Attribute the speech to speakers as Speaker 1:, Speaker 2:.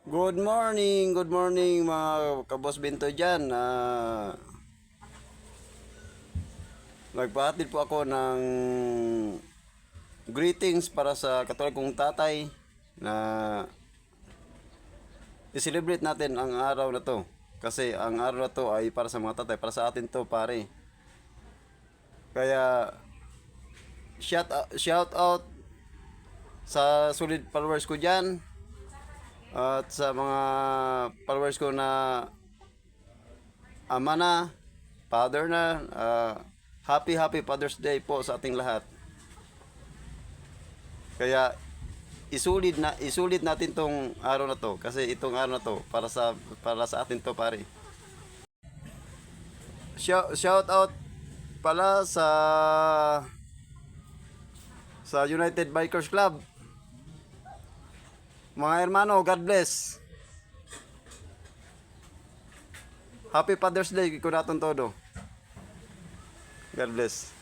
Speaker 1: Good morning mga kabos Binto dyan. Nagpahatid po ako ng greetings para sa katulad kong tatay na i-celebrate natin ang araw na to. Kasi ang araw na to ay para sa mga tatay, para sa atin to pare. Kaya shout out sa solid followers ko dyan. At sa mga followers ko na ama na, father na, happy Father's Day po sa ating lahat. Kaya isulit natin tong araw na to kasi itong araw na to para sa atin to pare. Shout out pala sa United Bikers Club. Mga hermano, God bless. Happy Father's Day, kung natin todo. God bless.